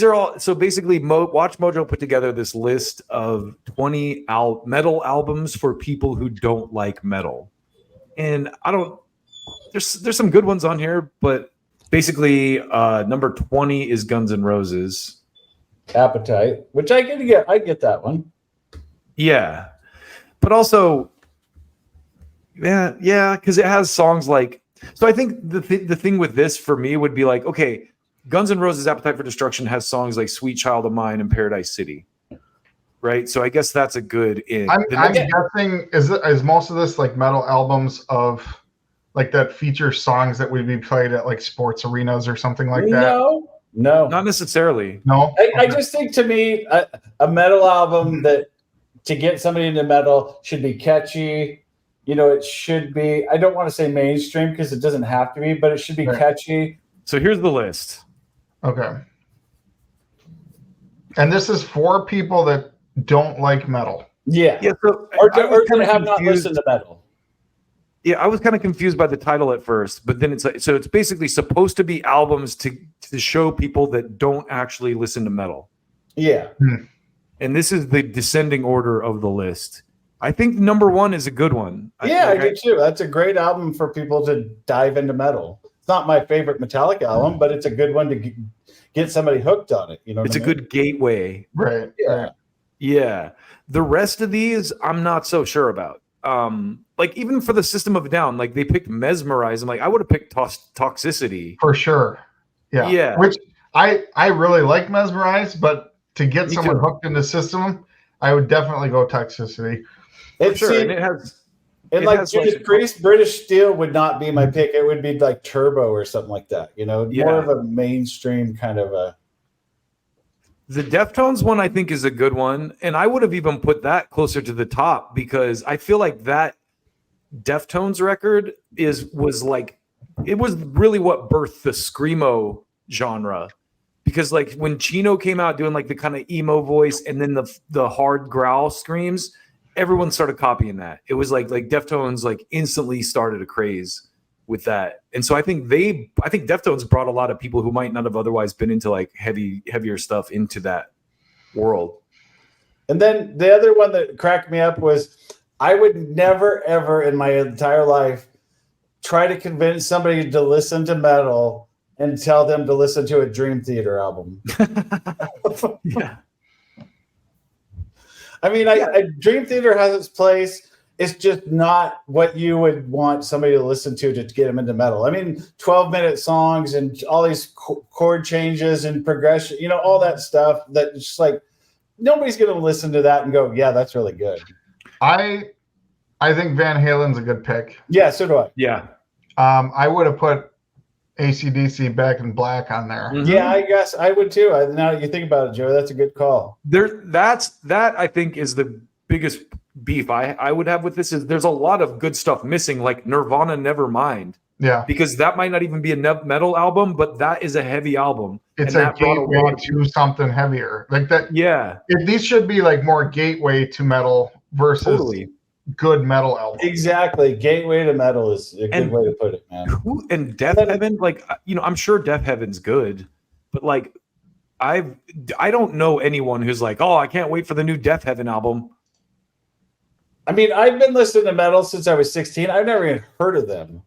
these are all, so basically WatchMojo put together this list of 20 metal albums for people who don't like metal. And there's some good ones on here, but basically number 20 is Guns N' Roses. Appetite, which I get that one. Yeah. But also, yeah, because it has songs like, so I think the thing with this for me would be like, okay, Guns N' Roses' Appetite for Destruction has songs like Sweet Child of Mine and Paradise City, right? So I guess that's a good in. I'm guessing, is most of this like metal albums of like that feature songs that would be played at like sports arenas or something like that? No. Not necessarily. No? I just think, to me, a metal album that to get somebody into metal should be catchy. You know, it should be, I don't want to say mainstream because it doesn't have to be, but it should be catchy. So here's the list. Okay. And this is for people that don't like metal. Yeah. So or have not listened to metal. Yeah, I was kind of confused by the title at first, but then it's like, so it's basically supposed to be albums to show people that don't actually listen to metal. Yeah. And this is the descending order of the list. I think number 1 is a good one. I do too. That's a great album for people to dive into metal. It's not my favorite Metallica album, but it's a good one to get somebody hooked on it. You know, it's a good gateway. Right. Yeah. The rest of these, I'm not so sure about. Like even for the System of a Down, like they picked Mesmerize. I'm like, I would have picked Toxicity for sure. Yeah. Which I really like Mesmerize, but to get someone hooked in the system, I would definitely go Toxicity. And it has. And like Judas Priest, British Steel would not be my pick. It would be like Turbo or something like that. You know, more of a mainstream kind of a. The Deftones one I think is a good one, and I would have even put that closer to the top because I feel like that Deftones record was really what birthed the screamo genre. Because like when Chino came out doing like the kind of emo voice and then the hard growl screams, everyone started copying that. It was like Deftones like instantly started a craze with that. And so I think Deftones brought a lot of people who might not have otherwise been into like heavier stuff into that world. And then the other one that cracked me up was I would never, ever in my entire life try to convince somebody to listen to metal and tell them to listen to a Dream Theater album. Yeah. I mean, Dream Theater has its place. It's just not what you would want somebody to listen to get them into metal. I mean, 12-minute songs and all these chord changes and progression, you know, all that stuff that just like nobody's going to listen to that and go, yeah, that's really good. I think Van Halen's a good pick. Yeah, so do I. Yeah. I would have put AC/DC Back in Black on there. Mm-hmm. Yeah, I guess I would too. Now that you think about it, Joe, that's a good call. That I think is the biggest beef I would have with this is there's a lot of good stuff missing, like Nirvana Nevermind. Yeah. Because that might not even be a metal album, but that is a heavy album. It's a gateway to something heavier. Like that. Yeah. These should be like more gateway to metal versus good metal album. Exactly. Gateway to metal is a good way to put it, man. And Death Heaven, like, you know, I'm sure Death Heaven's good, but like I don't know anyone who's like, oh, I can't wait for the new Death Heaven album. I mean, I've been listening to metal since I was 16. I've never even heard of them.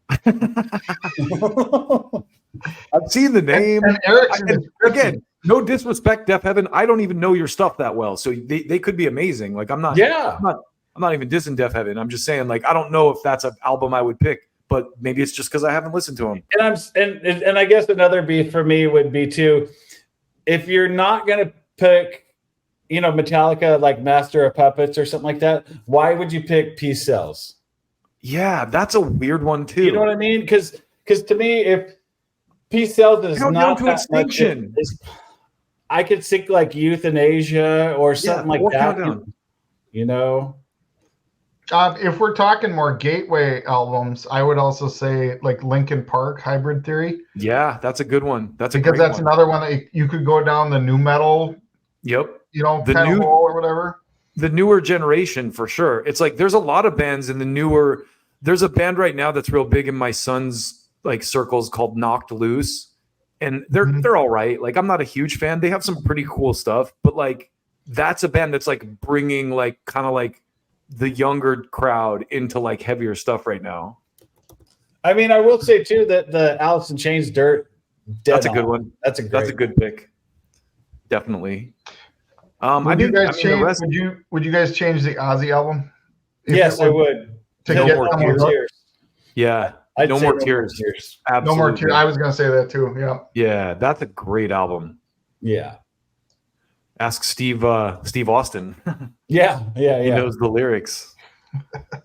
I've seen the name. And again, no disrespect, Death Heaven. I don't even know your stuff that well, so they could be amazing. Like I'm not even dissing Death Heaven. I'm just saying, like, I don't know if that's an album I would pick, but maybe it's just because I haven't listened to them. And I guess another beef for me would be too, if you're not gonna pick, you know, Metallica like Master of Puppets or something like that, why would you pick Peace Sells? Yeah, that's a weird one too. You know what I mean? Because to me, if Peace Sells is not to extinction, I could think like Euthanasia or something like that. You know. If we're talking more gateway albums, I would also say like Linkin Park, Hybrid Theory. Yeah, that's a good one. That's another one that you could go down the new metal. Yep. You know, the new or whatever. The newer generation for sure. It's like there's a lot of bands in the newer. There's a band right now that's real big in my son's like circles called Knocked Loose, and they're all right. Like, I'm not a huge fan. They have some pretty cool stuff, but like that's a band that's like bringing like kind of like the younger crowd into like heavier stuff right now. I mean, I will say too that the Alice in Chains Dirt. That's a good one. That's a good pick. Definitely. Would you guys change the Ozzy album? Yes, I would. No more tears. Yeah. No more tears. Absolutely. No more tears. I was gonna say that too. Yeah. Yeah, that's a great album. Yeah. Ask Steve Austin. Yeah. He knows the lyrics.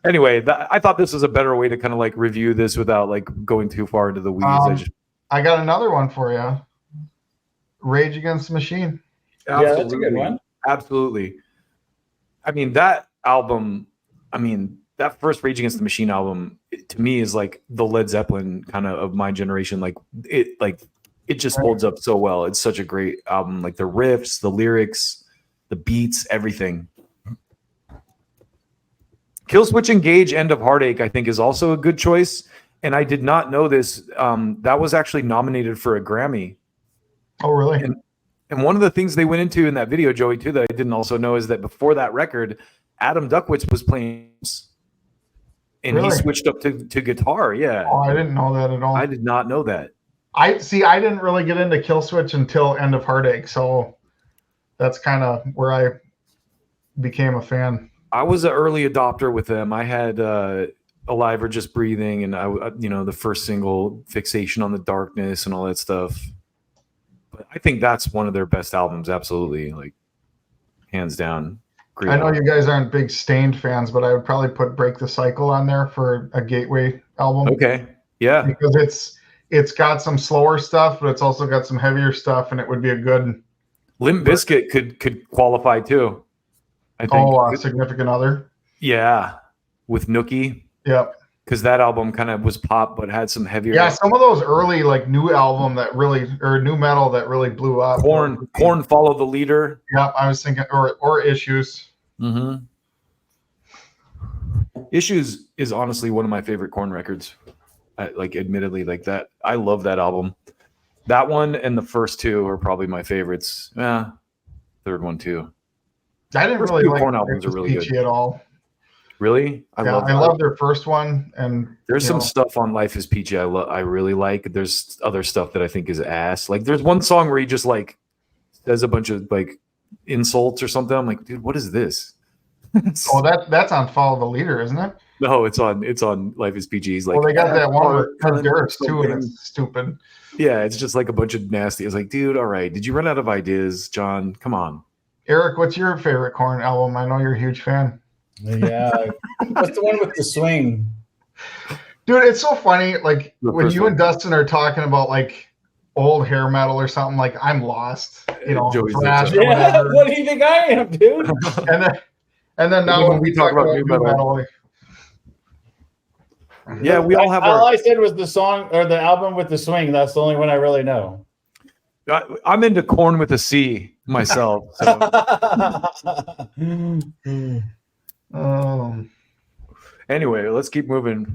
Anyway, I thought this was a better way to kind of like review this without like going too far into the weeds. I got another one for you. Rage Against the Machine. Yeah, that's a good one. Absolutely. I mean, that album, that first Rage Against the Machine album, to me is like the Led Zeppelin kind of my generation. Like it just holds up so well. It's such a great album. Like the riffs, the lyrics, the beats, everything. Killswitch Engage, End of Heartache, I think is also a good choice. And I did not know this. That was actually nominated for a Grammy. Oh, really? And one of the things they went into in that video, Joey, too, that I didn't also know is that before that record, Adam Duckwitz was playing, and he switched up to guitar. Yeah. Oh, I didn't know that at all. I did not know that. I didn't really get into Killswitch until End of Heartache, so that's kind of where I became a fan. I was an early adopter with them. I had Alive or Just Breathing, and the first single, Fixation on the Darkness, and all that stuff. But I think that's one of their best albums, absolutely, like hands down. Great know album. You guys aren't big Stained fans, but I would probably put Break the Cycle on there for a gateway album. Okay, yeah, because it's got some slower stuff, but it's also got some heavier stuff, and it would be a good. Limp Bizkit could qualify too. I think. Significant Other. Yeah, with Nookie. Yep. Because that album kind of was pop, but had some heavier. Yeah, some of those early like new album that really or new metal that really blew up. Korn Follow the Leader. Yeah, I was thinking or Issues. Mm-hmm. Issues is honestly one of my favorite Korn records. Admittedly, like that, I love that album. That one and the first two are probably my favorites. Third one too. I didn't really like Korn albums are really good at all. Really? I love their first one, and there's some stuff on Life is Peachy I really like. There's other stuff that I think is ass. Like there's one song where he just like says a bunch of like insults or something. I'm like, dude, what is this? That's on Follow the Leader, isn't it? No, it's on Life is Peachy. He's like, well, they got that one with Dirks too, and it's stupid. Yeah, it's just like a bunch of nasty. It's like, dude, all right, did you run out of ideas, John? Come on. Eric, what's your favorite Korn album? I know you're a huge fan. Yeah. What's the one with the swing? Dude, it's so funny. Like when you and Dustin are talking about like old hair metal or something, like I'm lost. Thrash or whatever. What do you think I am, dude? and then now when we talk about new metal. Yeah, we all have all I said was the song or the album with the swing. That's the only one I really know. I'm into Korn with a C myself. So. Anyway, let's keep moving.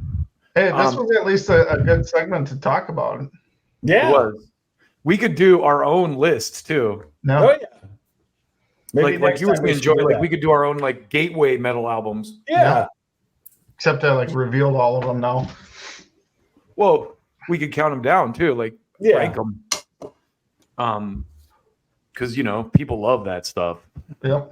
Hey, this was at least a good segment to talk about. Yeah. It was. We could do our own list too. No. Oh, yeah. Maybe like you would enjoy. Like we could do our own like gateway metal albums. Yeah. Except I like revealed all of them now. Well, we could count them down too. Like rank them. Because people love that stuff. Yep.